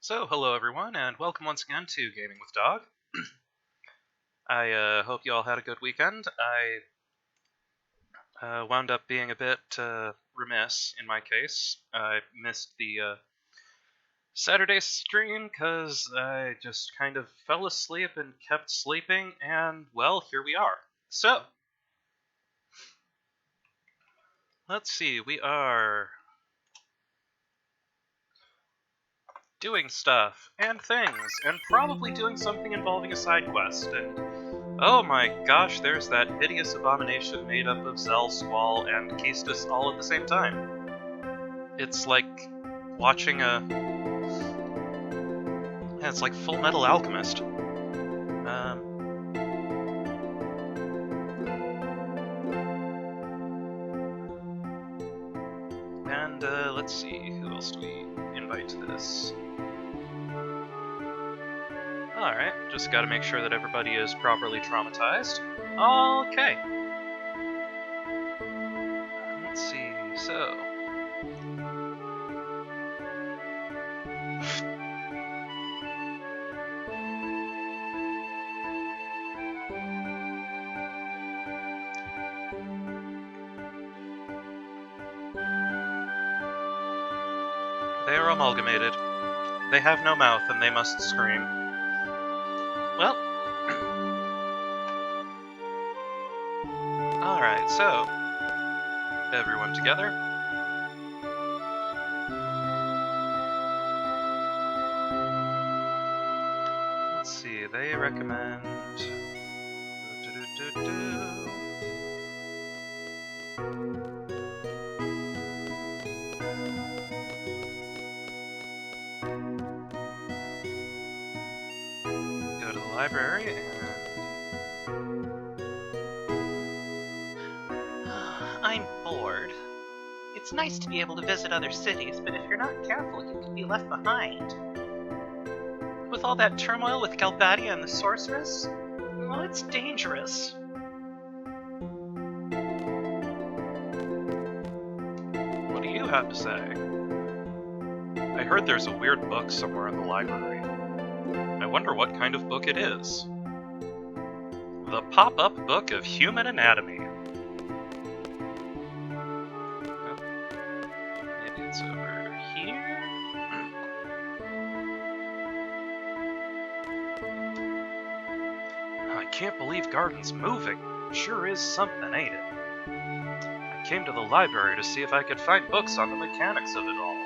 So, hello everyone, and welcome once again to Gaming with Dog. I hope you all had a good weekend. I wound up being a bit remiss in my case. I missed the Saturday stream because I just kind of fell asleep and kept sleeping, and well, here we are. So, let's see, we are doing stuff and things, and probably doing something involving a side quest, and oh my gosh, there's that hideous abomination made up of Zell, Squall, and Keistis all at the same time. It's like watching it's like Full Metal Alchemist. And let's see, who else do we invite to this? Alright, just gotta make sure that everybody is properly traumatized. Okay. Let's see, so... They are amalgamated. They have no mouth and they must scream. Well... Alright, so... Everyone together. Let's see, they recommend... Go to the library and... I'm bored. It's nice to be able to visit other cities, but if you're not careful, you can be left behind. With all that turmoil with Galbadia and the Sorceress, well, it's dangerous. What do you have to say? I heard there's a weird book somewhere in the library. I wonder what kind of book it is. The Pop-Up Book of Human Anatomy. Maybe it's over here? I can't believe Garden's moving. Sure is something, ain't it? I came to the library to see if I could find books on the mechanics of it all.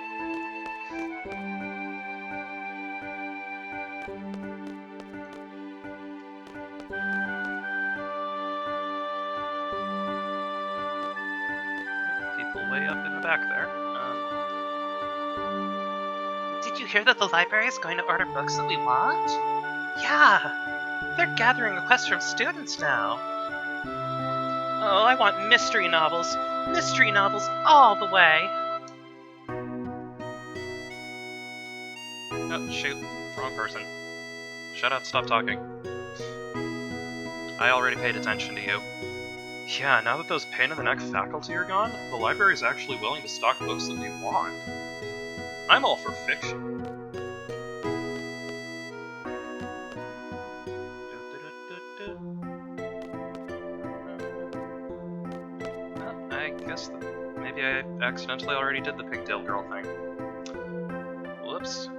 People way up in the back there. Did you hear that the library is going to order books that we want? Yeah! They're gathering requests from students now. Oh, I want mystery novels. Mystery novels all the way. Oh, shoot. Wrong person. Shut up, stop talking. I already paid attention to you. Yeah, now that those pain-in-the-neck faculty are gone, the library's actually willing to stock books that we want. I'm all for fiction. Well, I guess maybe I accidentally already did the pigtail girl thing. Whoops.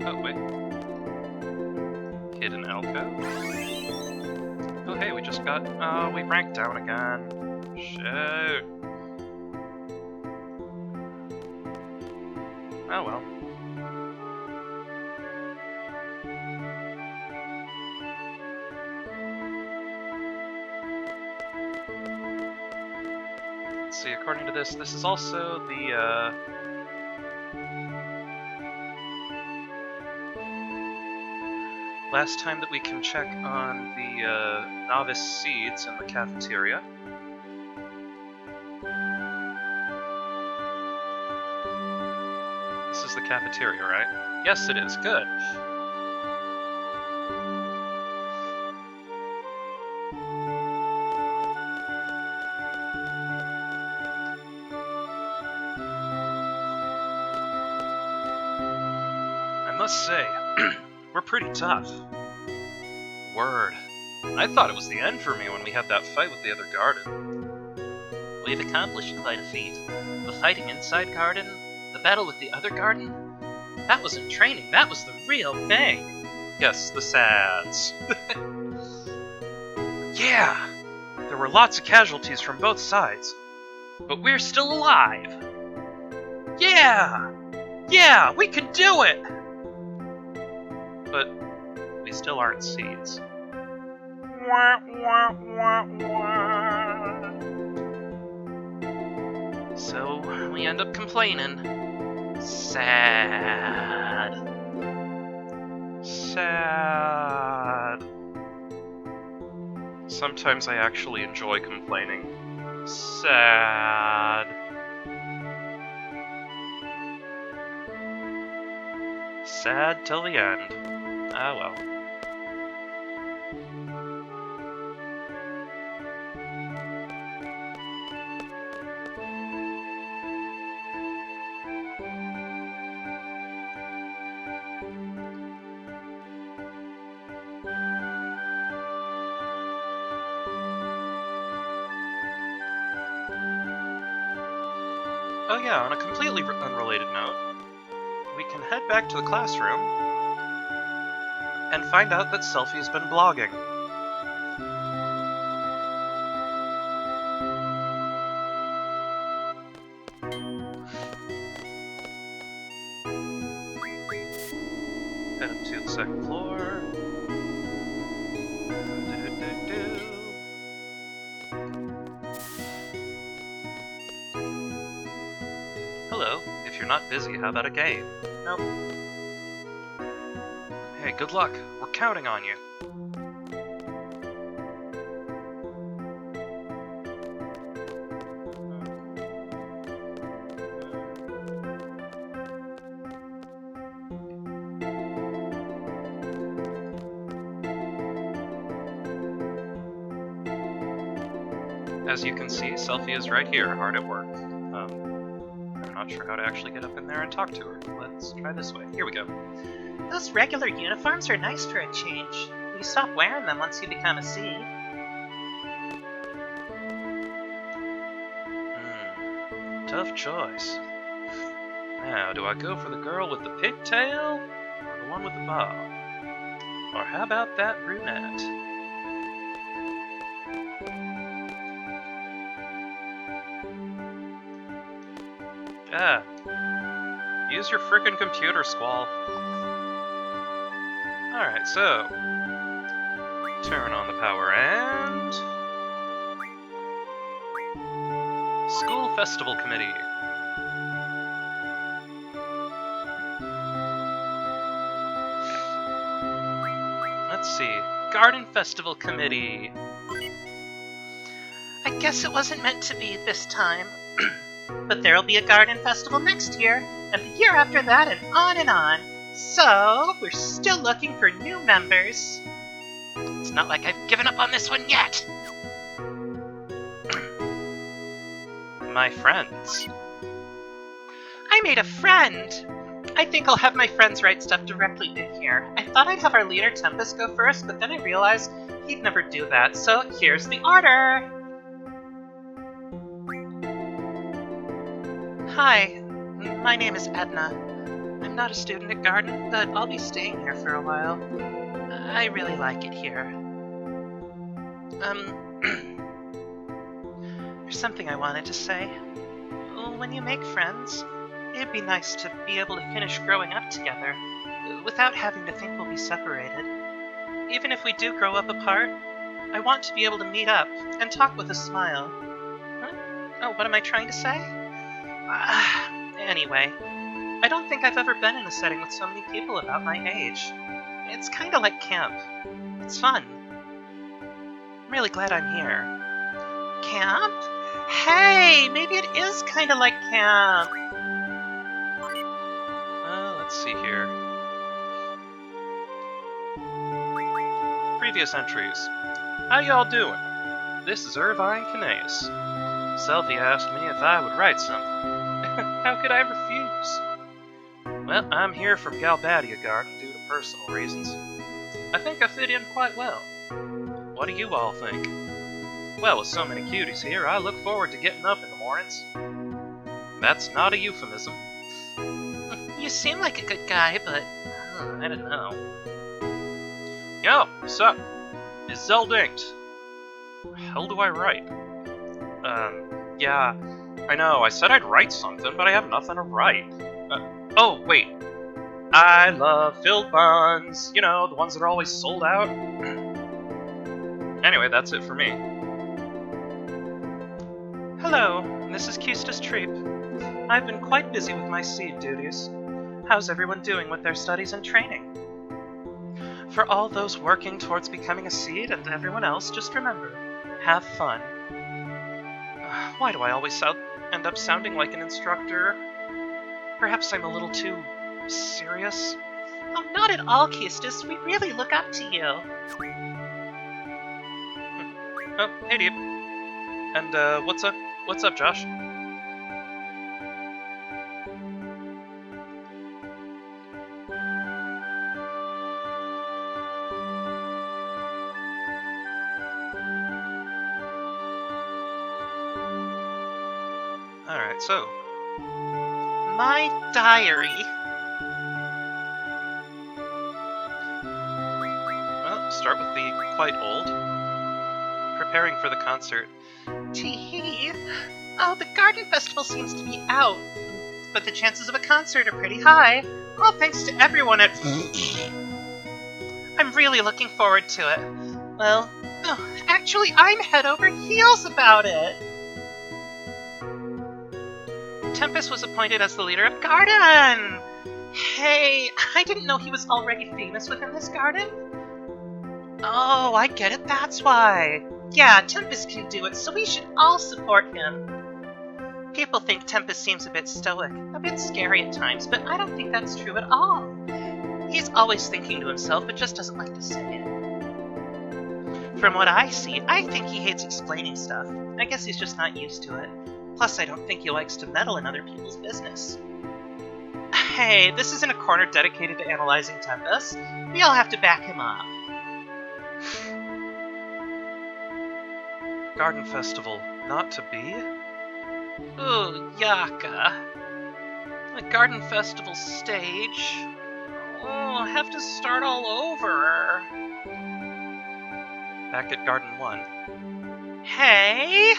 Oh, wait. Hidden alcove? Oh, hey, we just got... we ranked down again. Shoot. Oh, well. Let's see, according to this is also the, last time that we can check on the novice seeds in the cafeteria. This is the cafeteria, right? Yes, it is. Good. I must say, we're pretty tough. Word. I thought it was the end for me when we had that fight with the other garden. We've accomplished quite a feat. The fighting inside Garden, the battle with the other Garden, that wasn't training, that was the real thing. Yes, the sads. Yeah! There were lots of casualties from both sides, but we're still alive! Yeah! Yeah, we can do it! But we still aren't seeds. So we end up complaining. Sad. Sad. Sometimes I actually enjoy complaining. Sad. Sad till the end. Ah well. Oh yeah, on a completely unrelated note, we can head back to the classroom and find out that Selphie's been blogging. Head up to the second floor. Hello, if you're not busy, how about a game? Nope. Hey, good luck. We're counting on you. As you can see, Selphie is right here, hard at work. I'm not sure how to actually get up in there and talk to her. Let's try this way. Here we go. Those regular uniforms are nice for a change. You stop wearing them once you become a seed. Tough choice. Now, do I go for the girl with the pigtail, or the one with the bob? Or how about that brunette? Ah. Use your frickin' computer, Squall. Alright, so... turn on the power and... School Festival Committee. Let's see. Garden Festival Committee. I guess it wasn't meant to be this time. But there'll be a garden festival next year, and the year after that, and on and on. So, we're still looking for new members. It's not like I've given up on this one yet. My friends. I made a friend. I think I'll have my friends write stuff directly in here. I thought I'd have our leader Tempest go first, but then I realized he'd never do that, so here's the order. Hi, my name is Edna. I'm not a student at Garden, but I'll be staying here for a while. I really like it here. There's something I wanted to say. When you make friends, it'd be nice to be able to finish growing up together, without having to think we'll be separated. Even if we do grow up apart, I want to be able to meet up and talk with a smile. Huh? Oh, what am I trying to say? Anyway, I don't think I've ever been in a setting with so many people about my age. It's kinda like camp. It's fun. I'm really glad I'm here. Camp? Hey, maybe it is kinda like camp. Let's see here. Previous entries. How y'all doing? This is Irvine Canaeus. Selphie asked me if I would write something. How could I refuse? Well, I'm here from Galbadia Garden due to personal reasons. I think I fit in quite well. What do you all think? Well, with so many cuties here, I look forward to getting up in the mornings. That's not a euphemism. You seem like a good guy, but I don't know. Yo, sup? Is Zeldinked? Hell do I write? Yeah, I know, I said I'd write something, but I have nothing to write. Oh, wait. I love filled buns. You know, the ones that are always sold out. Anyway, that's it for me. hello, this is Custis Treep. I've been quite busy with my seed duties. How's everyone doing with their studies and training? For all those working towards becoming a seed and everyone else, just remember, have fun. Why do I always end up sounding like an instructor? Perhaps I'm a little too serious? Oh, not at all, Custis. We really look up to you. Oh, hey, Deep. And, what's up? What's up, Josh? Alright, so... My diary. Well, start with the quite old. Preparing for the concert. Tee. Oh, the garden festival seems to be out, but the chances of a concert are pretty high. All thanks to everyone at... I'm really looking forward to it. Well, actually, I'm head over heels about it. Tempest was appointed as the leader of Garden! Hey, I didn't know he was already famous within this garden. Oh, I get it, that's why. Yeah, Tempest can do it, so we should all support him. People think Tempest seems a bit stoic, a bit scary at times, but I don't think that's true at all. He's always thinking to himself, but just doesn't like to say it. From what I see, I think he hates explaining stuff. I guess he's just not used to it. Plus, I don't think he likes to meddle in other people's business. Hey, this isn't a corner dedicated to analyzing Tempest. We all have to back him up. Garden Festival, not to be? Ooh, Yaka. The Garden Festival stage. Oh, I'll have to start all over. Back at Garden 1. Hey!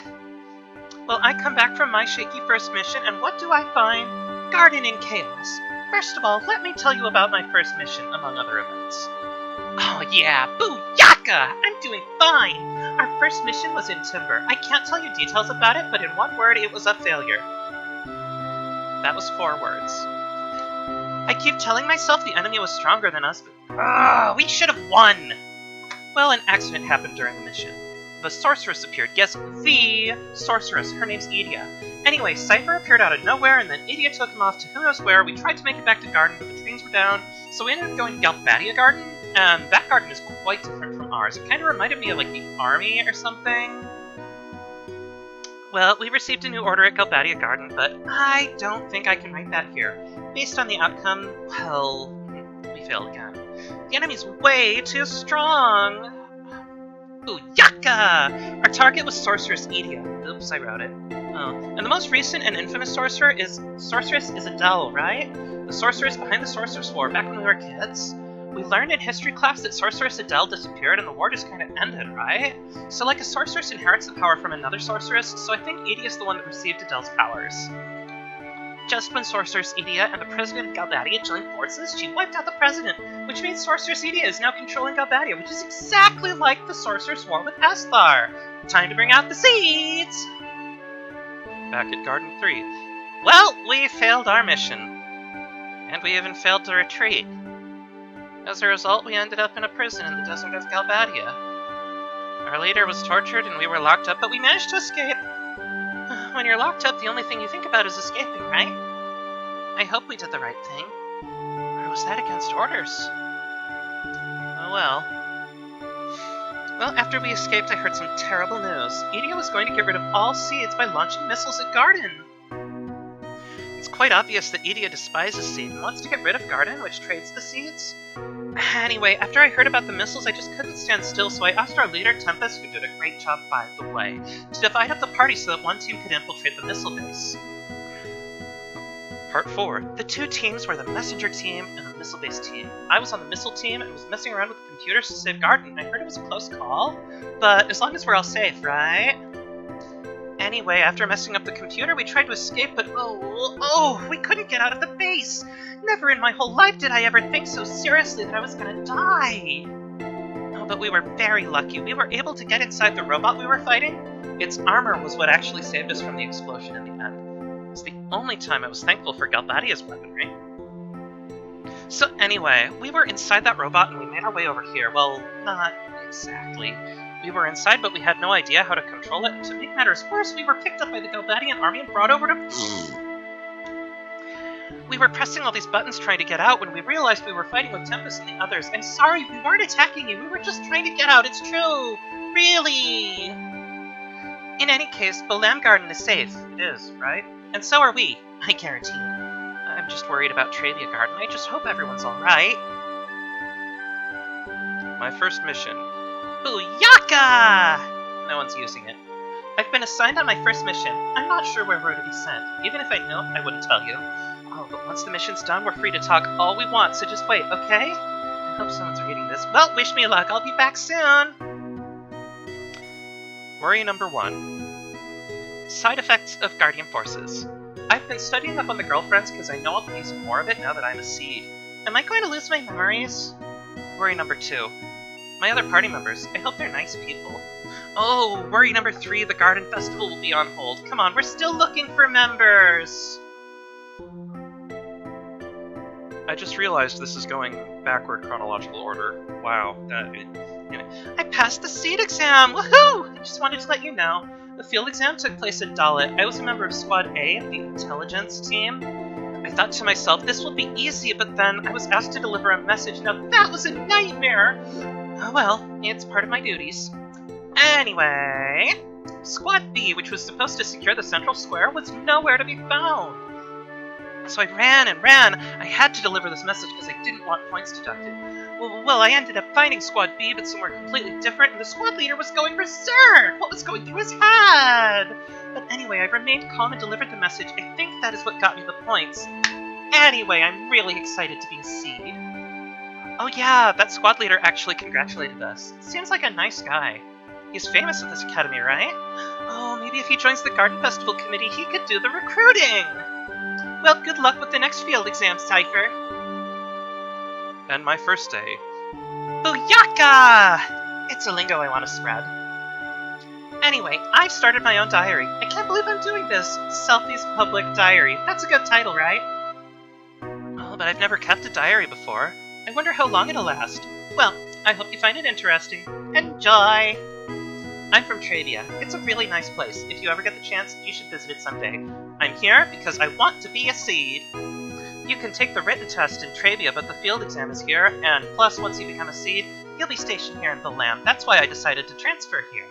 Well, I come back from my shaky first mission, and what do I find? Garden in chaos. First of all, let me tell you about my first mission, among other events. Oh yeah, booyaka! I'm doing fine! Our first mission was in Timber. I can't tell you details about it, but in one word, it was a failure. That was 4 words. I keep telling myself the enemy was stronger than us, but we should have won! Well, an accident happened during the mission. The sorceress appeared. Yes, the sorceress. Her name's Edea. Anyway, Cypher appeared out of nowhere, and then Edea took him off to who knows where. We tried to make it back to Garden, but the trains were down, so we ended up going to Galbadia Garden, and that garden is quite different from ours. It kind of reminded me of, like, the army or something. Well, we received a new order at Galbadia Garden, but I don't think I can write that here. Based on the outcome, well, we failed again. The enemy's way too strong! Ooh, Yaka! Our target was Sorceress Edea. Oops, I wrote it. Oh. And the most recent and infamous Sorceress is Adele, right? The sorceress behind the Sorceress War back when we were kids. We learned in history class that Sorceress Adele disappeared and the war just kind of ended, right? So like a sorceress inherits the power from another sorceress, so I think Edea is the one that received Adele's powers. Just when Sorceress Edea and the president of Galbadia joined forces, she wiped out the president, which means Sorceress Edea is now controlling Galbadia, which is exactly like the Sorceress War with Asthar. Time to bring out the seeds! Back at Garden 3. Well, we failed our mission. And we even failed to retreat. As a result, we ended up in a prison in the desert of Galbadia. Our leader was tortured and we were locked up, but we managed to escape. When you're locked up, the only thing you think about is escaping, right? I hope we did the right thing. Or was that against orders? Oh well. Well, after we escaped, I heard some terrible news. Edea was going to get rid of all seeds by launching missiles at Garden. It's quite obvious that Edea despises Seed and wants to get rid of Garden, which trades the seeds. Anyway, after I heard about the missiles, I just couldn't stand still, so I asked our leader, Tempest, who did a great job by the way, to divide up the party so that one team could infiltrate the missile base. Part 4. The two teams were the messenger team and the missile base team. I was on the missile team and was messing around with the computers to save Garden. I heard it was a close call, but as long as we're all safe, right? Anyway, after messing up the computer, we tried to escape, but we couldn't get out of the base! Never in my whole life did I ever think so seriously that I was gonna die! Oh, but we were very lucky. We were able to get inside the robot we were fighting. Its armor was what actually saved us from the explosion in the end. It's the only time I was thankful for Galbadia's weaponry. So anyway, we were inside that robot and we made our way over here. Well, not exactly. We were inside, but we had no idea how to control it, and to make matters worse, we were picked up by the Galbadian army and brought over to... We were pressing all these buttons trying to get out when we realized we were fighting with Tempest and the others. I'm sorry, we weren't attacking you, we were just trying to get out, it's true! Really! In any case, Balam Garden is safe. It is, right? And so are we, I guarantee it. I'm just worried about Travia Garden. I just hope everyone's alright. My first mission. Booyaka! No one's using it. I've been assigned on my first mission. I'm not sure where we're to be sent. Even if I knew, I wouldn't tell you. Oh, but once the mission's done, we're free to talk all we want, so just wait, okay? I hope someone's reading this. Well, wish me luck. I'll be back soon! Worry number 1. Side effects of Guardian Forces. I've been studying up on the girlfriends because I know I'll be using more of it now that I'm a seed. Am I going to lose my memories? Worry number 2. My other party members, I hope they're nice people. Oh, worry number 3, the Garden Festival will be on hold. Come on, we're still looking for members! I just realized this is going backward chronological order. Wow, I passed the seed exam! Woohoo! I just wanted to let you know. The field exam took place at Dalit. I was a member of Squad A, the intelligence team. I thought to myself, this will be easy, but then I was asked to deliver a message. Now that was a nightmare! Oh well, it's part of my duties. Anyway, Squad B, which was supposed to secure the central square, was nowhere to be found. So I ran and ran. I had to deliver this message because I didn't want points deducted. Well, I ended up finding Squad B, but somewhere completely different, and the squad leader was going berserk! What was going through his head? But anyway, I remained calm and delivered the message. I think that is what got me the points. Anyway, I'm really excited to be a seed. Oh yeah, that squad leader actually congratulated us. Seems like a nice guy. He's famous at this academy, right? Oh, maybe if he joins the Garden Festival committee, he could do the recruiting! Well, good luck with the next field exam, Cypher. And my first day. Booyaka! It's a lingo I want to spread. Anyway, I've started my own diary. I can't believe I'm doing this. Selfie's Public Diary. That's a good title, right? Oh, but I've never kept a diary before. I wonder how long it'll last. Well, I hope you find it interesting. Enjoy! I'm from Travia. It's a really nice place. If you ever get the chance, you should visit it someday. I'm here because I want to be a seed. You can take the written test in Travia, but the field exam is here, and plus, once you become a seed, you'll be stationed here in Balam. That's why I decided to transfer here.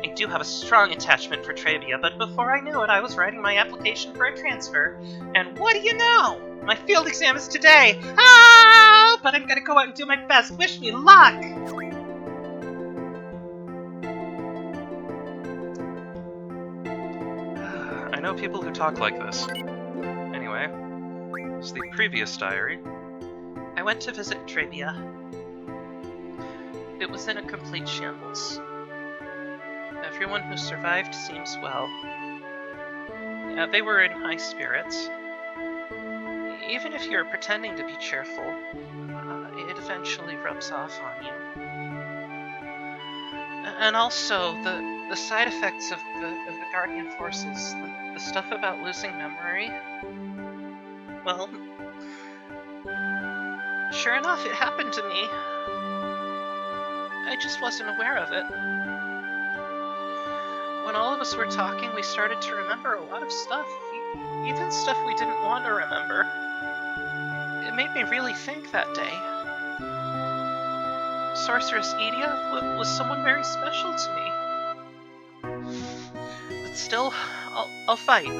I do have a strong attachment for Travia, but before I knew it, I was writing my application for a transfer, and what do you know? My field exam is today! Ah! But I'm gonna go out and do my best. Wish me luck! I know people who talk like this. Anyway, it's the previous diary. I went to visit Travia. It was in a complete shambles. Everyone who survived seems well. Yeah, they were in high spirits. Even if you're pretending to be cheerful, it eventually rubs off on you. And also, the side effects of the Guardian Forces, the stuff about losing memory, well, sure enough, it happened to me. I just wasn't aware of it. When all of us were talking, we started to remember a lot of stuff, even stuff we didn't want to remember. It made me really think that day. Sorceress Edea was someone very special to me. But still, I'll fight.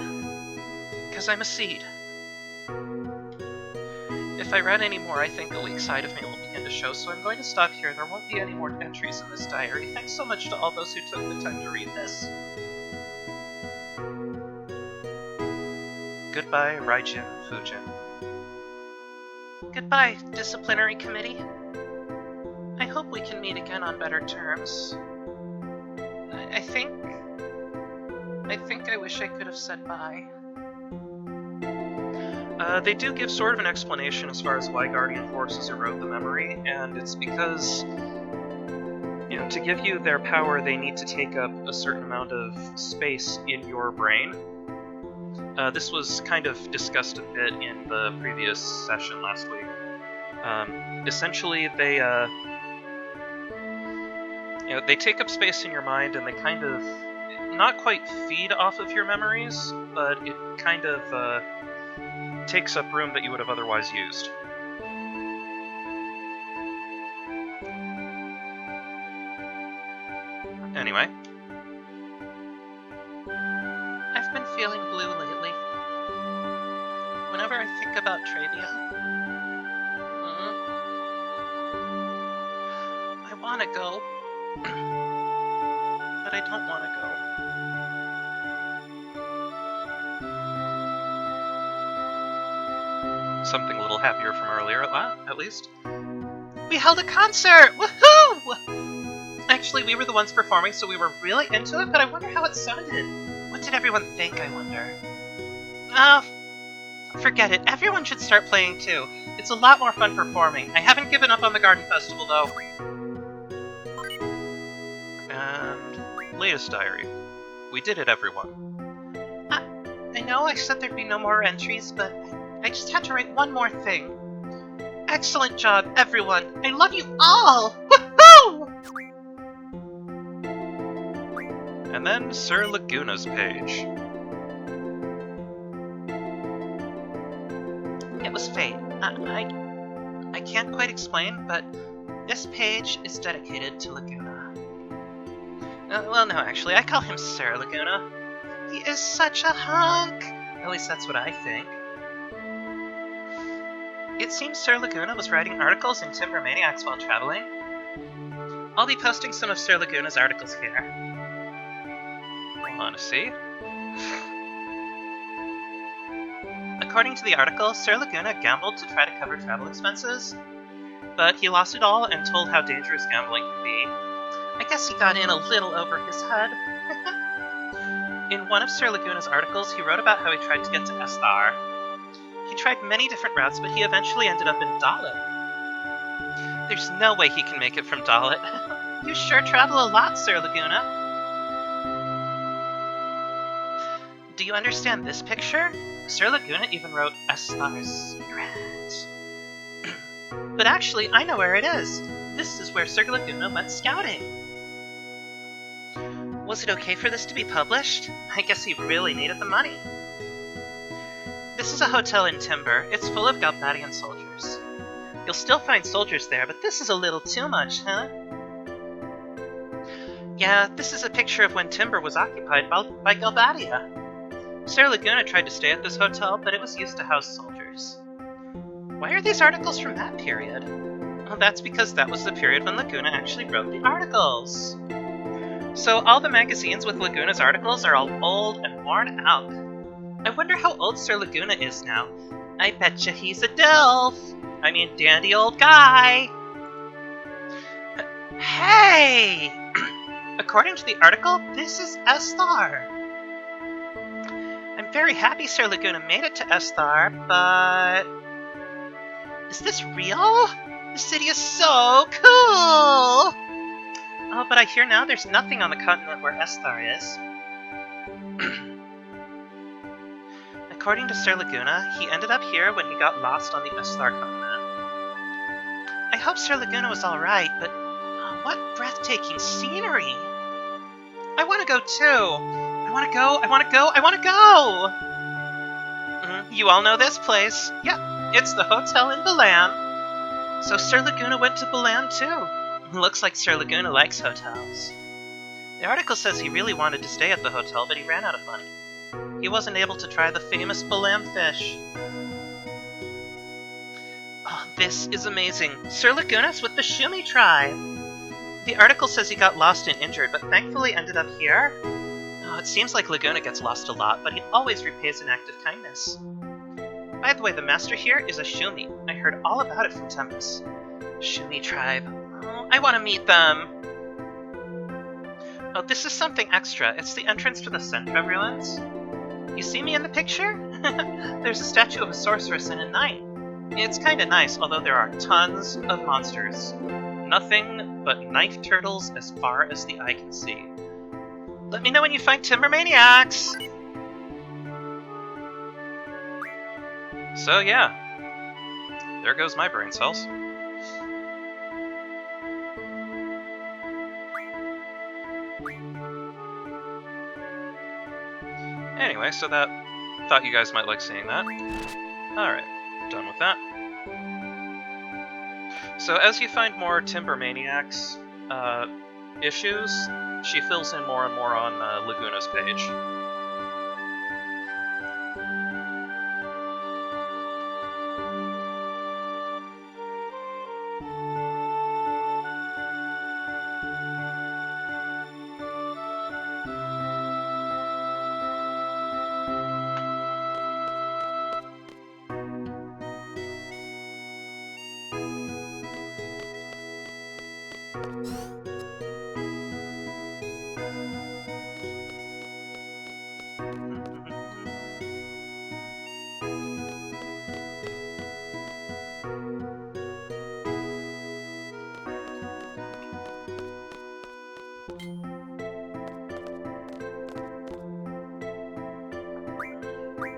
because I'm a seed. If I read any more, I think a weak side of me will begin to show, so I'm going to stop here. There won't be any more entries in this diary. Thanks so much to all those who took the time to read this. Goodbye, Raijin Fujin. Goodbye, disciplinary committee. I hope we can meet again on better terms. I think I wish I could have said bye. They do give sort of an explanation as far as why Guardian Forces erode the memory, and it's because, you know, to give you their power, they need to take up a certain amount of space in your brain. This was kind of discussed a bit in the previous session last week. Essentially, they take up space in your mind, and they kind of not quite feed off of your memories, but it kind of takes up room that you would have otherwise used. Anyway. I've been feeling blue lately. Whenever I think about Travia, I want to go, but I don't want to go. Something a little happier from earlier, at least. We held a concert! Woohoo! Actually, we were the ones performing, so we were really into it, but I wonder how it sounded. What did everyone think, I wonder? Oh, forget it. Everyone should start playing too. It's a lot more fun performing. I haven't given up on the Garden Festival, though. And latest diary. We did it, everyone. I know I said there'd be no more entries, but I just had to write one more thing. Excellent job, everyone. I love you all! Woohoo! And then Sir Laguna's page. It was fate. I can't quite explain, but this page is dedicated to Laguna. Well, no, actually, I call him Sir Laguna. He is such a hunk! At least that's what I think. It seems Sir Laguna was writing articles in Timber Maniacs while traveling. I'll be posting some of Sir Laguna's articles here. Want to see? According to the article, Sir Laguna gambled to try to cover travel expenses, but he lost it all and told how dangerous gambling can be. I guess he got in a little over his head. In one of Sir Laguna's articles, he wrote about how he tried to get to Esthar. He tried many different routes, but he eventually ended up in Dalit. There's no way he can make it from Dalit. You sure travel a lot, Sir Laguna. Do you understand this picture? Sir Laguna even wrote Esthar's secret. But actually, I know where it is. This is where Sir Laguna went scouting. Was it okay for this to be published? I guess he really needed the money. This is a hotel in Timber. It's full of Galbadian soldiers. You'll still find soldiers there, but this is a little too much, huh? Yeah, this is a picture of when Timber was occupied by Galbadia. Sir Laguna tried to stay at this hotel, but it was used to house soldiers. Why are these articles from that period? Well, that's because that was the period when Laguna actually wrote the articles. So all the magazines with Laguna's articles are all old and worn out. I wonder how old Sir Laguna is now. I betcha he's a DILF. I mean, dandy old guy. Hey! According to the article, this is Esthar. I'm very happy Sir Laguna made it to Esthar, but... Is this real? The city is so cool! Oh, but I hear now there's nothing on the continent where Esthar is. According to Sir Laguna, he ended up here when he got lost on the Esthar continent. I hope Sir Laguna was alright, but what breathtaking scenery! I want to go too! I want to go! I want to go! I want to go! You all know this place. Yep, it's the hotel in Balan. So Sir Laguna went to Balan too. Looks like Sir Laguna likes hotels. The article says he really wanted to stay at the hotel, but he ran out of money. he wasn't able to try the famous Balamfish. Oh, this is amazing. Sir Lagunas with the Shumi tribe. The article says he got lost and injured, but thankfully ended up here. Oh, it seems like Laguna gets lost a lot, but he always repays an act of kindness. By the way, the master here is a Shumi. I heard all about it from Tempest. Shumi tribe. Oh, I want to meet them. Oh, this is something extra. It's the entrance to the Centra Ruins. You see me in the picture? There's a statue of a sorceress and a knight. It's kinda nice, although there are tons of monsters. Nothing but knife turtles as far as the eye can see. Let me know when you find Timber Maniacs! So yeah, there goes my brain cells. Anyway, so that, thought you guys might like seeing that. Alright, done with that. So as you find more Timber Maniacs issues, she fills in more and more on Laguna's page.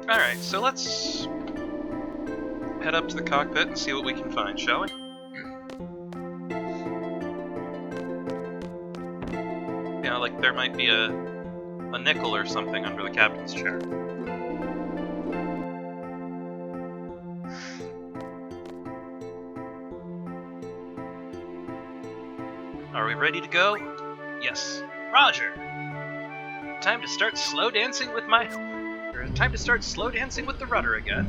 Alright, so let's head up to the cockpit and see what we can find, shall we? You know, like there might be a nickel or something under the captain's chair. Are we ready to go? Yes. Roger! Time to start slow dancing with the rudder again.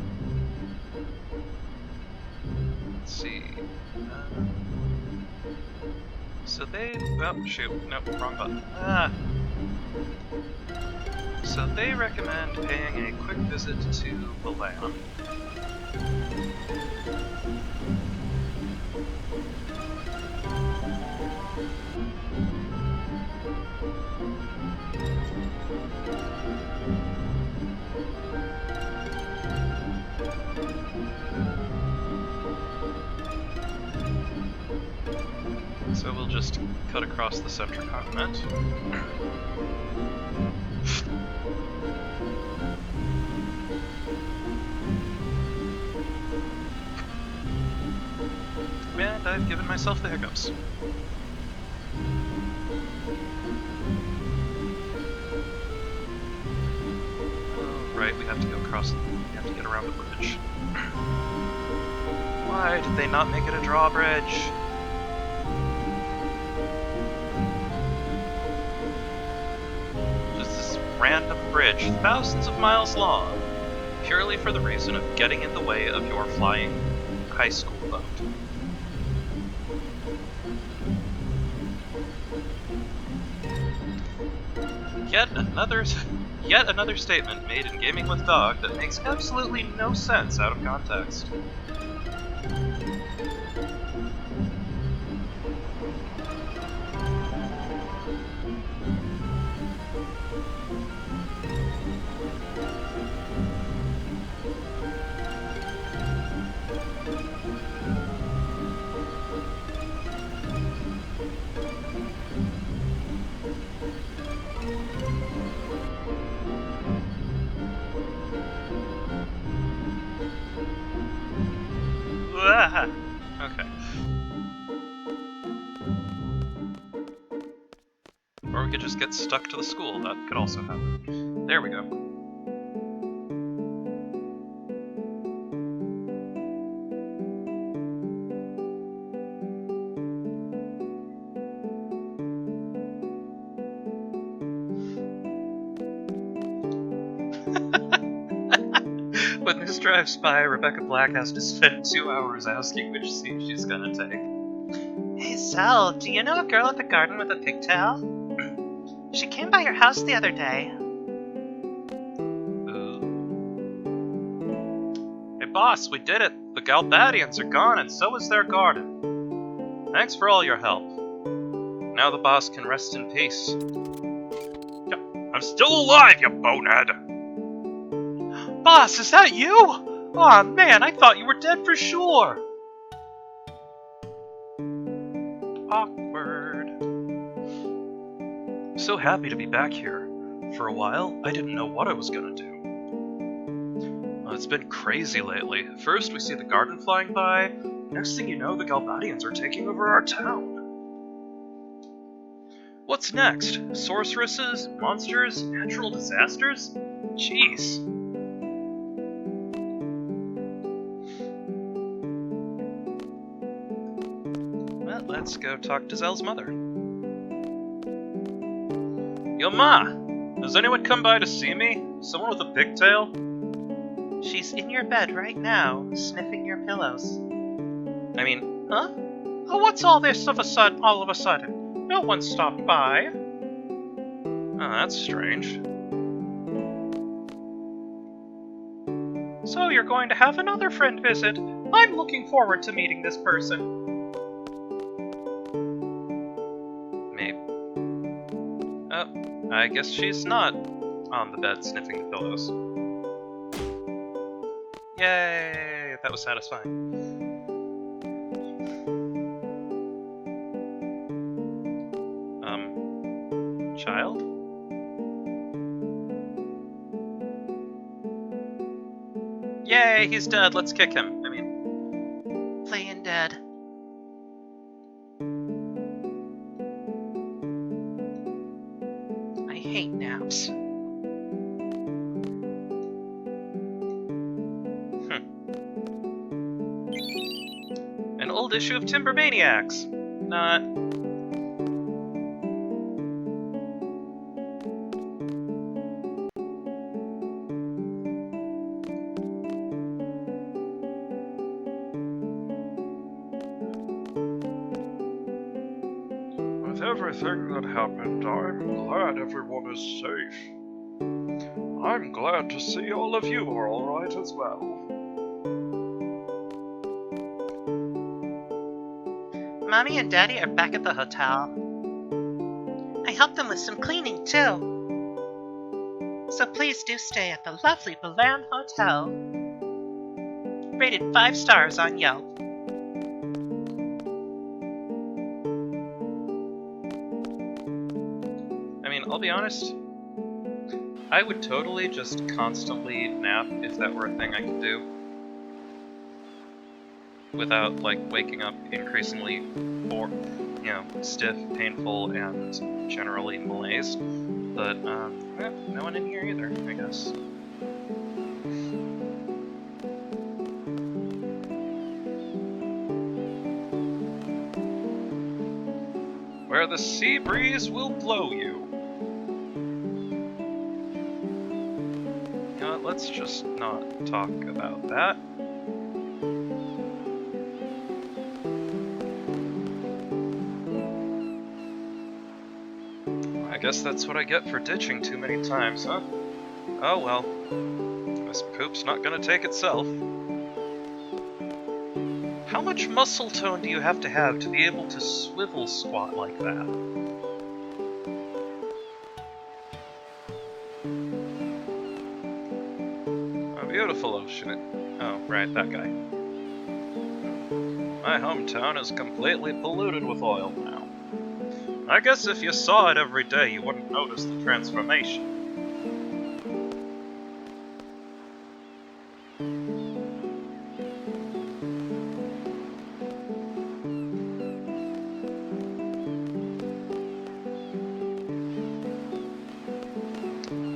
Let's see. So they... Oh, shoot. Nope, wrong button. So they recommend paying a quick visit to Balam. So we'll just cut across the Central Continent. And I've given myself the hiccups. Right, we have to go across, we have to get around the bridge. Why did they not make it a drawbridge? Just this random bridge, thousands of miles long, purely for the reason of getting in the way of your flying high school boat. Yet another statement made in Gaming with Dog that makes absolutely no sense out of context. Okay. Or we could just get stuck to the school. That could also happen. There we go. this drives by, Rebecca Black has to spend 2 hours asking which seat she's gonna take. Hey, Zell, do you know a girl at the garden with a pigtail? She came by your house the other day. Ooh. Hey boss, we did it! The Galbadians are gone, and so is their garden. Thanks for all your help. Now the boss can rest in peace. I'm still alive, you bonehead! Boss, is that you? Aw, man, I thought you were dead for sure. Awkward. I'm so happy to be back here. For a while, I didn't know what I was gonna do. It's been crazy lately. First, we see the garden flying by. Next thing you know, the Galbadians are taking over our town. What's next? Sorceresses? Monsters? Natural disasters? Jeez. Well, let's go talk to Zell's mother. Yo, Ma! Has anyone come by to see me? Someone with a pigtail? She's in your bed right now, sniffing your pillows. I mean, Huh? Oh, what's all this all of a sudden? No one stopped by. oh, that's strange. So you're going to have another friend visit. I'm looking forward to meeting this person. Maybe. Oh, I guess she's not on the bed sniffing the pillows. Yay! That was satisfying. Child? Yay, he's dead. Let's kick him. I mean, Playing dead. I hate naps. An old issue of Timbermaniacs. Not. With everything that happened, I'm glad everyone is safe. I'm glad to see all of you are alright as well. Mommy and Daddy are back at the hotel. I helped them with some cleaning, too. So please do stay at the lovely Balan Hotel. Rated 5 stars on Yelp. I mean, I'll be honest, I would totally just constantly nap if that were a thing I could do. Without, like, waking up increasingly stiff, painful, and generally malaise. But, no one in here either, I guess. Where the sea breeze will blow you. You know what, let's just not talk about that. I guess that's what I get for ditching too many times, huh? Oh well. This poop's not gonna take itself. How much muscle tone do you have to be able to swivel squat like that? A beautiful ocean. Oh, right, that guy. My hometown is completely polluted with oil now. I guess if you saw it every day, you wouldn't notice the transformation.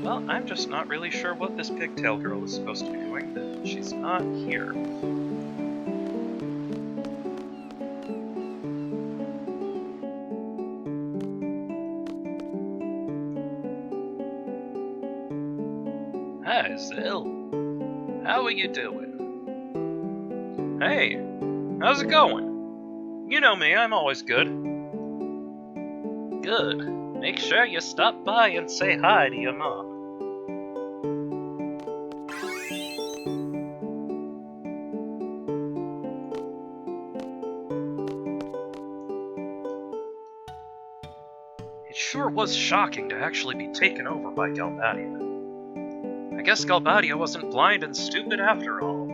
Well, I'm just not really sure what this pigtail girl is supposed to be doing, but she's not here. Hi, Zell. How are you doing? Hey, how's it going? You know me, I'm always good. Good. Make sure you stop by and say hi to your mom. It sure was shocking to actually be taken over by Galbadia. I guess Galbadia wasn't blind and stupid after all.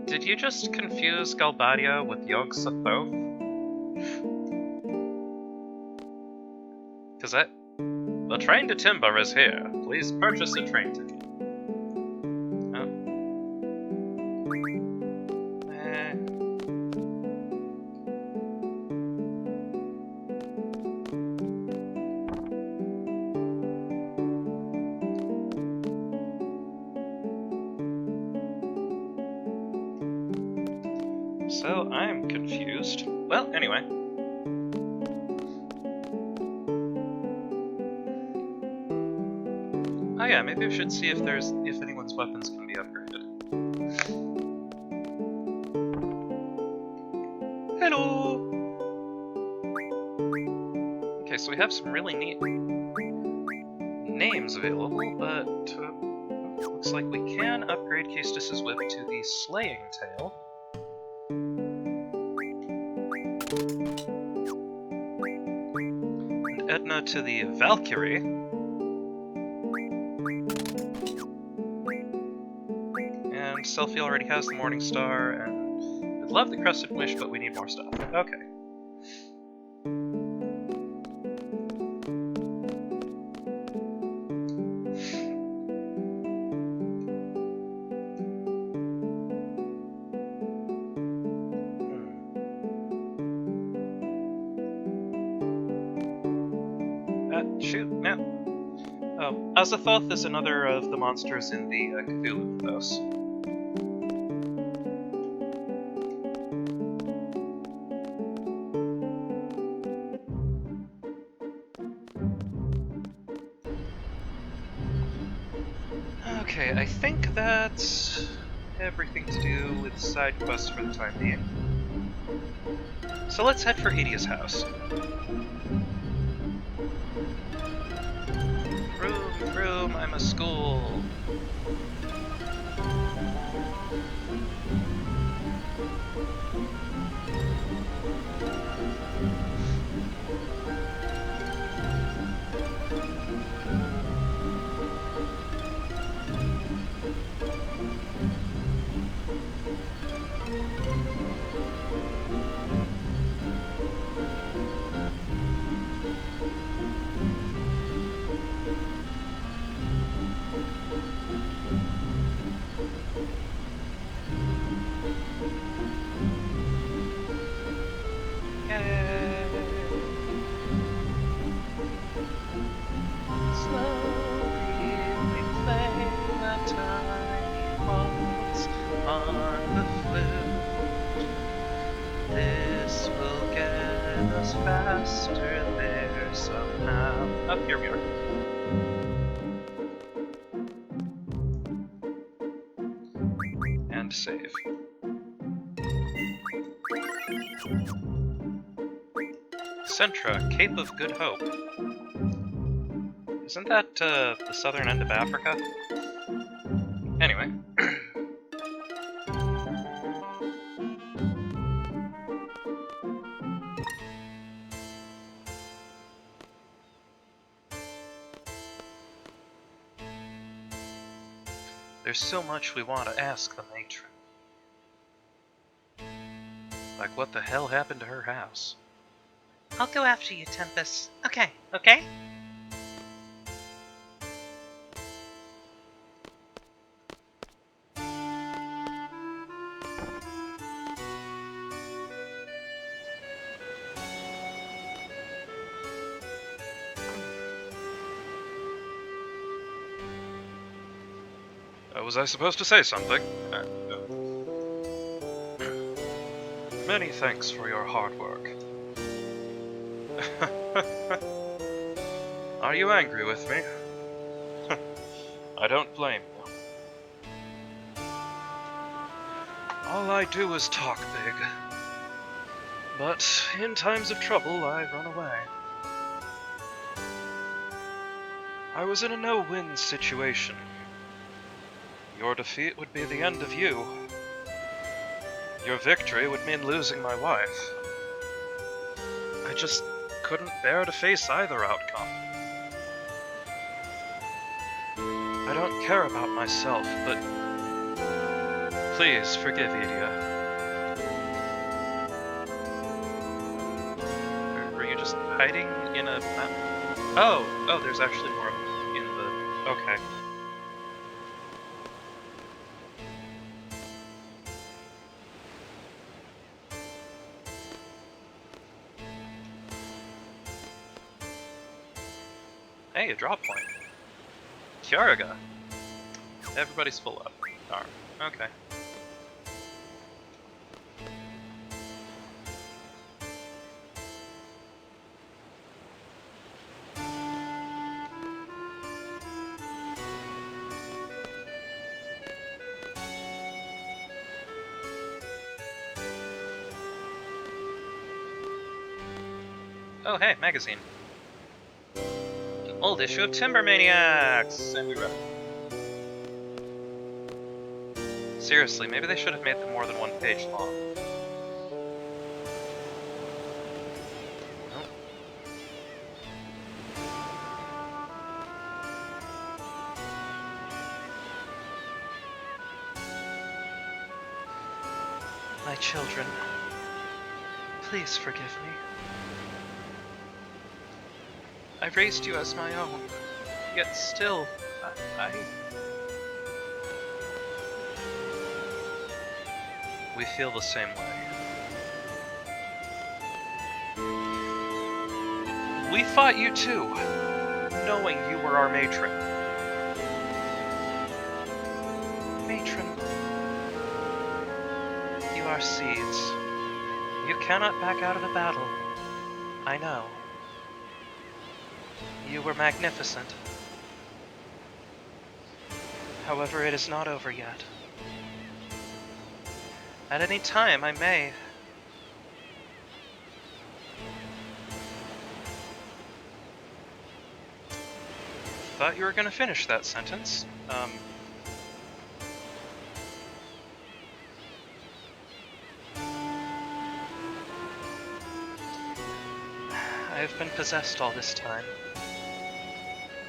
Did you just confuse Galbadia with Yog-Sothoth? Cause the train to Timber is here. Please purchase a train ticket. So I'm confused. Well, anyway. Oh yeah, maybe we should see if anyone's weapons can be upgraded. Hello! Okay, so we have some really neat names available, but looks like we can upgrade Caestus's whip to the Slaying Tail. And Edna to the Valkyrie. And Selphie already has the Morning Star, and we'd love the Crescent Wish, but we need more stuff. Okay. Shoot, no. Oh, Azathoth is another of the monsters in the Cthulhu mythos. Okay, I think that's everything to do with side quests for the time being. So let's head for Edia's house. Vroom, I'm a school. Faster there somehow. Oh, here we are. And save. Centra, Cape of Good Hope. Isn't that the southern end of Africa? Anyway. There's so much we want to ask the matron. Like, what the hell happened to her house? I'll go after you, Tempest. Okay, okay? Was I supposed to say something? Many thanks for your hard work. Are you angry with me? I don't blame you. All I do is talk big. But in times of trouble, I run away. I was in a no-win situation. Your defeat would be the end of you. Your victory would mean losing my wife. I just couldn't bear to face either outcome. I don't care about myself, but please forgive Idia. Were you just hiding in a map? Oh, there's actually more in the... Okay. Hey, a drop point. Kiaraga. Everybody's full up. Darn. Okay. Oh, hey, magazine. An old issue of Timber Maniacs! And we read it. Seriously, maybe they should have made them more than one page long. Nope. My children, please forgive me. I raised you as my own, yet still, We feel the same way. We fought you too, knowing you were our matron. Matron, you are seeds. You cannot back out of a battle. I know. You were magnificent. However, it is not over yet. At any time, I may. Thought you were gonna finish that sentence. I have been possessed all this time.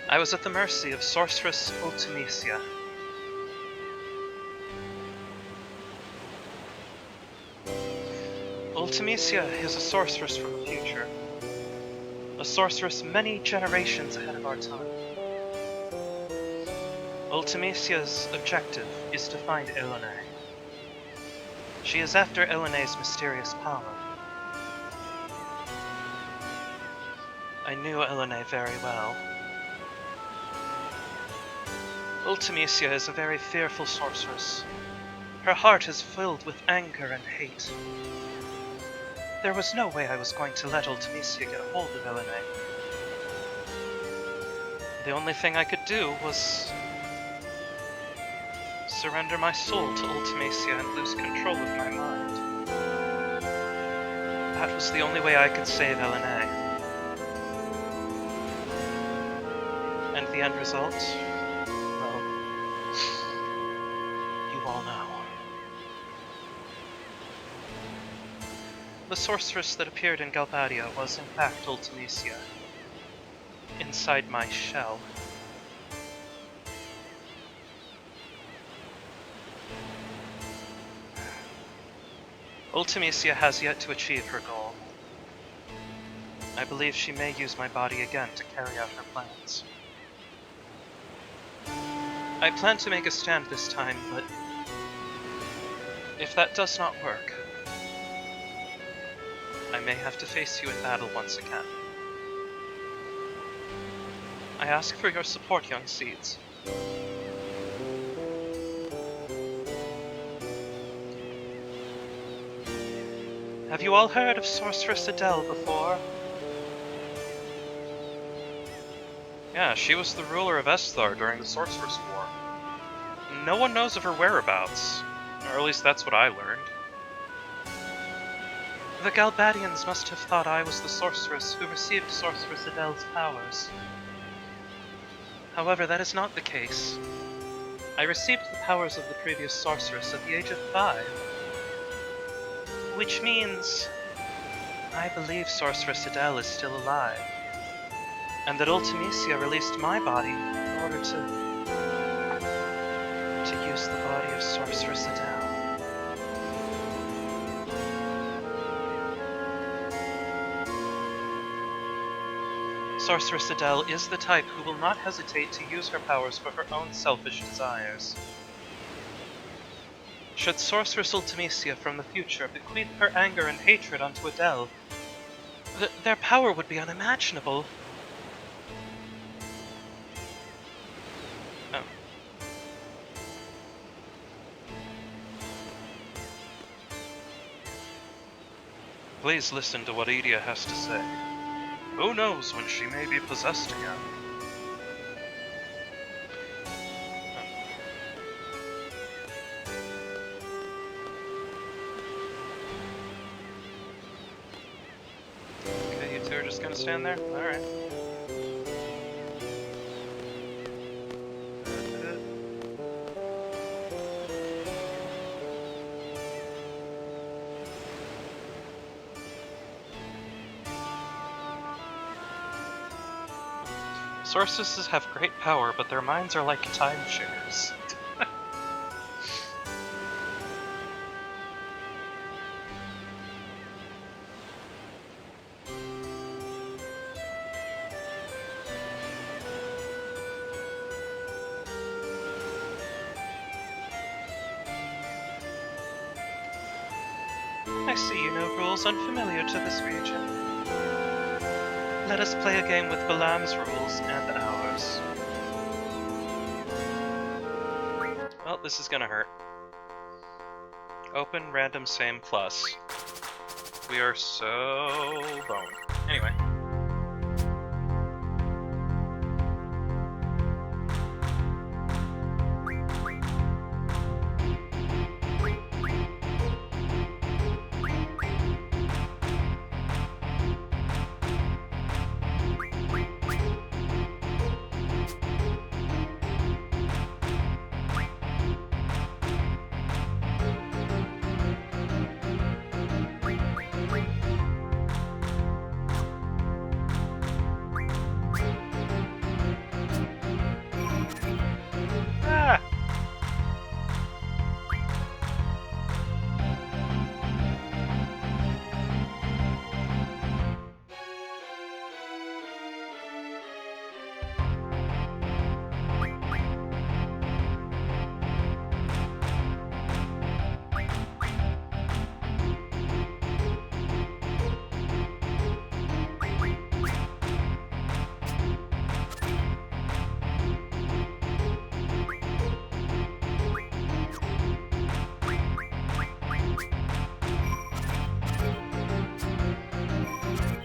I was at the mercy of Sorceress Ultimecia. Ultimecia is a sorceress from the future. A sorceress many generations ahead of our time. Ultimecia's objective is to find Elene. She is after Elene's mysterious power. I knew Elene very well. Ultimecia is a very fearful sorceress. Her heart is filled with anger and hate. There was no way I was going to let Ultimecia get a hold of Elene. The only thing I could do was surrender my soul to Ultimecia and lose control of my mind. That was the only way I could save Elene. And the end result? Well, you all know. The sorceress that appeared in Galbadia was in fact Ultimecia, inside my shell. Ultimecia has yet to achieve her goal. I believe she may use my body again to carry out her plans. I plan to make a stand this time, but if that does not work, I may have to face you in battle once again. I ask for your support, young seeds. Have you all heard of Sorceress Adele before? Yeah, she was the ruler of Esthar during the Sorceress War. no one knows of her whereabouts. Or at least that's what I learned. The Galbadians must have thought I was the sorceress who received Sorceress Adele's powers. However, that is not the case. I received the powers of the previous sorceress at the age of 5. Which means I believe Sorceress Adele is still alive, and that Ultimisia released my body in order to use the body of Sorceress Adele. Sorceress Adele is the type who will not hesitate to use her powers for her own selfish desires. Should Sorceress Ultimisia from the future bequeath her anger and hatred onto Adele, their power would be unimaginable. Oh. Please listen to what Edea has to say. Who knows when she may be possessed again? Okay, you two are just gonna stand there? Alright. Sorceresses have great power, but their minds are like timeshares. I see you know rules unfamiliar to this region. Let us play a game with Balam's rules and ours. Well, this is gonna hurt. Open, random, same, plus. We are so boned. Anyway.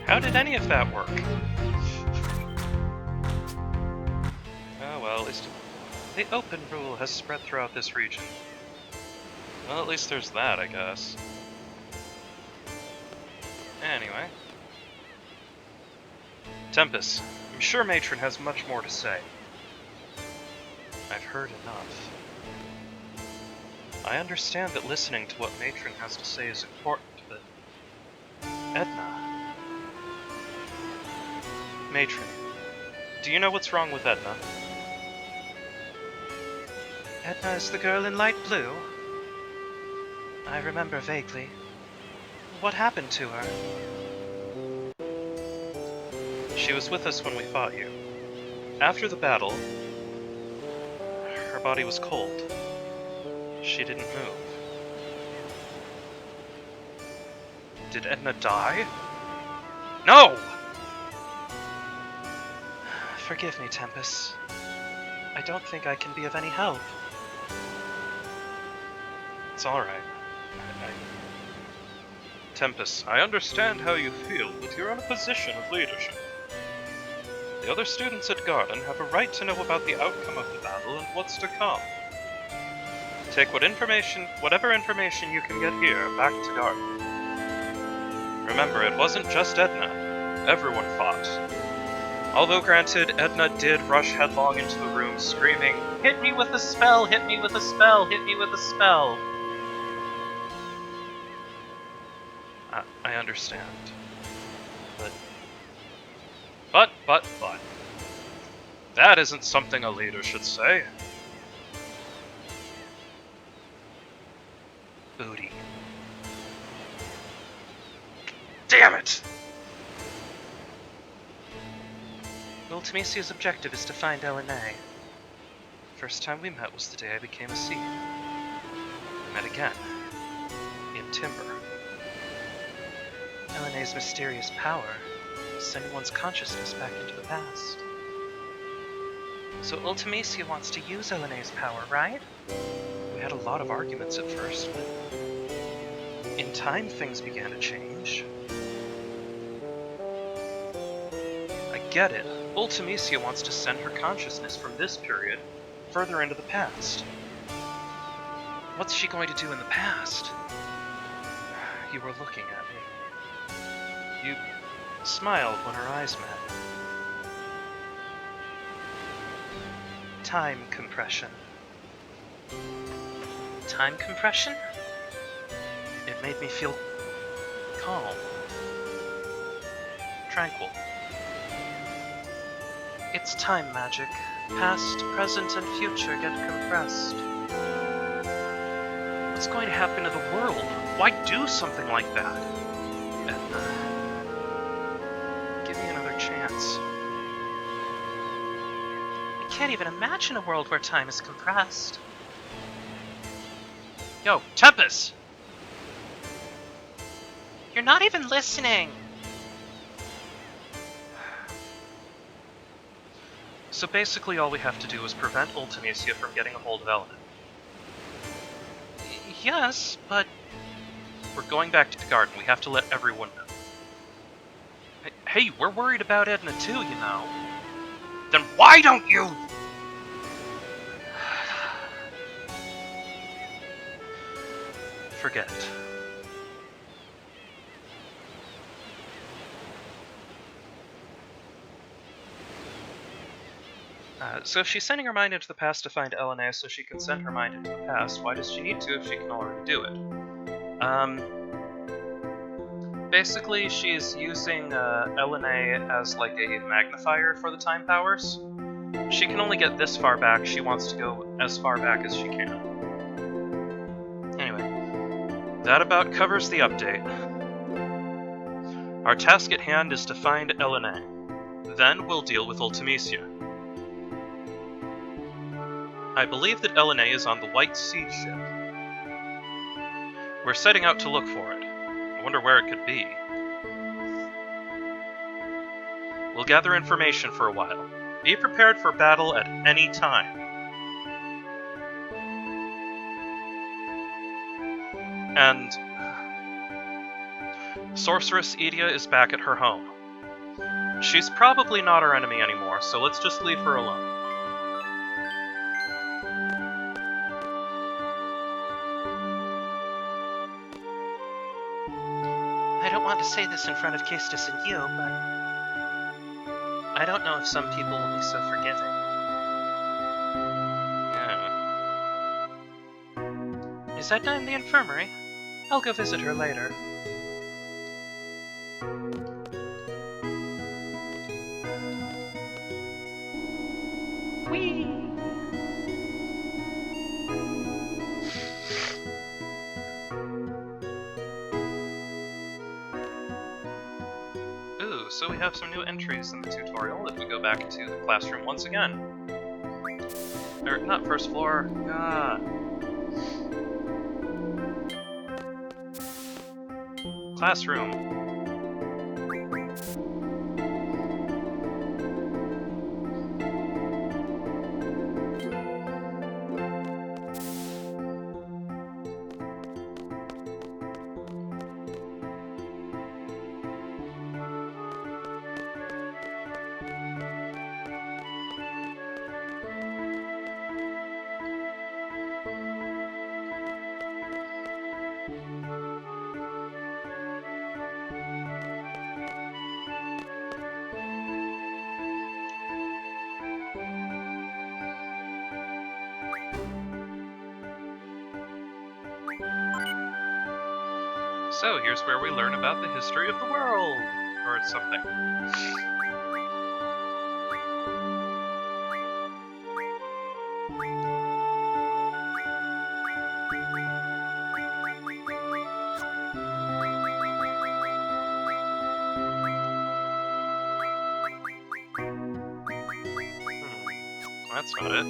How did any of that work? Oh well, at least the open rule has spread throughout this region. Well, at least there's that, I guess. Anyway. Tempest, I'm sure Matron has much more to say. I've heard enough. I understand that listening to what Matron has to say is important, but... Edna... Matron, do you know what's wrong with Edna? Edna is the girl in light blue? I remember vaguely. What happened to her? She was with us when we fought you. After the battle, her body was cold. She didn't move. Did Edna die? No! Forgive me, Tempest. I don't think I can be of any help. It's alright. Tempest, I understand how you feel, but you're in a position of leadership. The other students at Garden have a right to know about the outcome of the battle and what's to come. Take whatever information you can get here, back to Garden. Remember, it wasn't just Edna. Everyone fought. Although granted, Edna did rush headlong into the room, screaming, "Hit me with a spell! Hit me with a spell! Hit me with a spell!" I understand. But... That isn't something a leader should say. Booty. Damn it! Ultimisia's objective is to find LNA. First time we met was the day I became a seed. We met again. In Timber. LNA's mysterious power is sending one's consciousness back into the past. So Ultimisia wants to use LNA's power, right? We had a lot of arguments at first, but in time things began to change. I get it. Ultimisia wants to send her consciousness from this period further into the past. What's she going to do in the past? You were looking at me. You smiled when our eyes met. Time compression. Time compression? It made me feel calm. Tranquil. It's time magic. Past, present, and future get compressed. What's going to happen to the world? Why do something like that? Edna, give me another chance. I can't even imagine a world where time is compressed. Yo, Tempest! You're not even listening! So basically all we have to do is prevent Ultimisia from getting a hold of Elena. Yes, but... We're going back to the garden. We have to let everyone know. Hey, we're worried about Edna too, you know. Then why don't you... Forget it. So if she's sending her mind into the past to find LNA so she can send her mind into the past, why does she need to if she can already do it? Basically, she's using LNA as like a magnifier for the time powers. She can only get this far back, she wants to go as far back as she can. Anyway, that about covers the update. Our task at hand is to find LNA. Then we'll deal with Ultimisia. I believe that LNA is on the White Seed ship. We're setting out to look for it. I wonder where it could be. We'll gather information for a while. Be prepared for battle at any time. And... Sorceress Edea is back at her home. She's probably not our enemy anymore, so let's just leave her alone. I don't want to say this in front of Caestus and you, but I don't know if some people will be so forgiving. Yeah. Is Edna in the infirmary? I'll go visit her later. Whee! So we have some new entries in the tutorial if we go back to the classroom once again. Or, not first floor, classroom. So here's where we learn about the history of the world, or something. That's not it.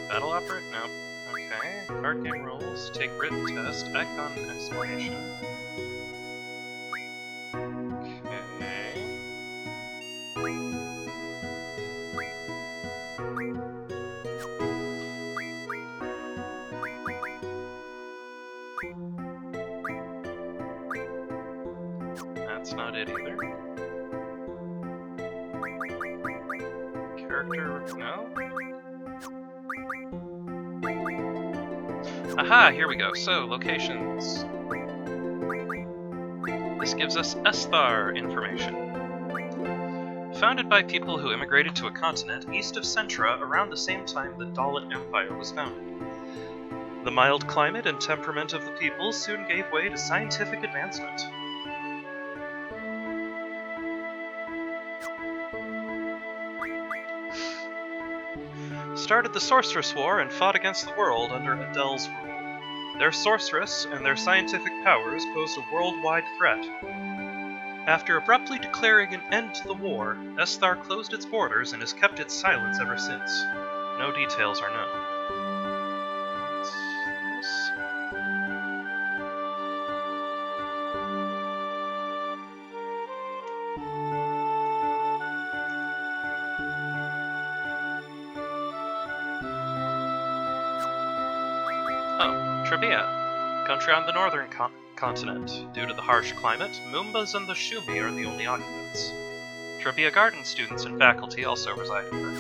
Battle opera? No. Okay. Card game rules. Take written test. Icon explanation. Okay. That's not it either. Character? No? Aha, here we go. So, locations. This gives us Esthar information. Founded by people who immigrated to a continent east of Centra around the same time the Dalit Empire was founded. The mild climate and temperament of the people soon gave way to scientific advancement. Started the Sorceress War and fought against the world under Adele's rule. Their sorceress and their scientific powers posed a worldwide threat. After abruptly declaring an end to the war, Esthar closed its borders and has kept its silence ever since. No details are known. What's this? Oh, Trabia, country on the northern continent. Due to the harsh climate, Moombas and the Shumi are the only occupants. Trabia Garden students and faculty also reside here.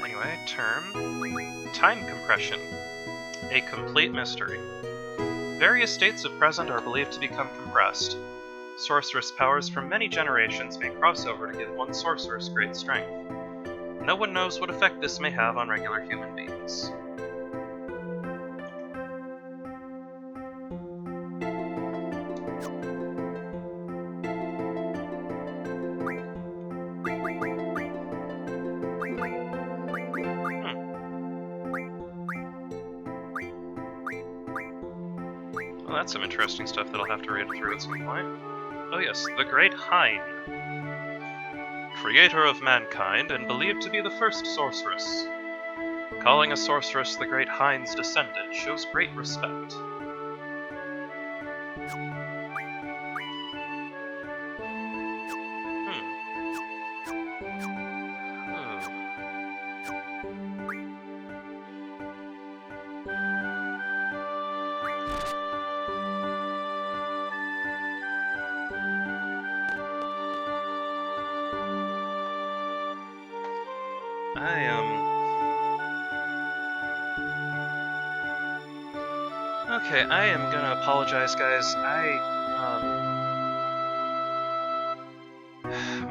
Anyway, term. Time compression. A complete mystery. Various states of present are believed to become compressed. Sorceress powers from many generations may cross over to give one sorceress great strength. No one knows what effect this may have on regular human beings. Well, that's some interesting stuff that I'll have to read through at some point. Oh yes, the Great Hein. Creator of mankind and believed to be the first sorceress. Calling a sorceress the Great Hein's descendant shows great respect. Okay, I am gonna apologize, guys.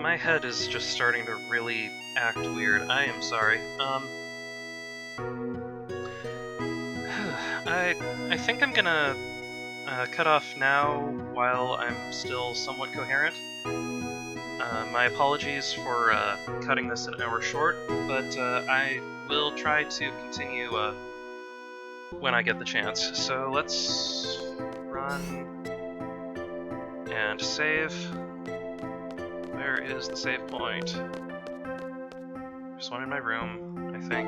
My head is just starting to really act weird. I am sorry. I think I'm gonna cut off now while I'm still somewhat coherent. My apologies for cutting this an hour short, but I will try to continue when I get the chance. So let's run and save. Where is the save point? There's one in my room, I think.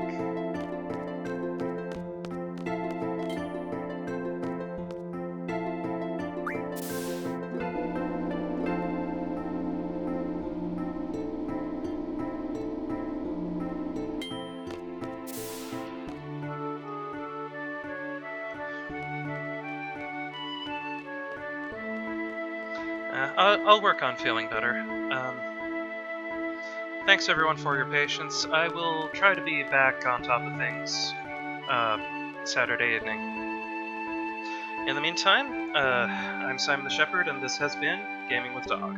I'll work on feeling better. Thanks everyone for your patience. I will try to be back on top of things Saturday evening. In the meantime, I'm Simon the Shepherd, and this has been Gaming with Dog.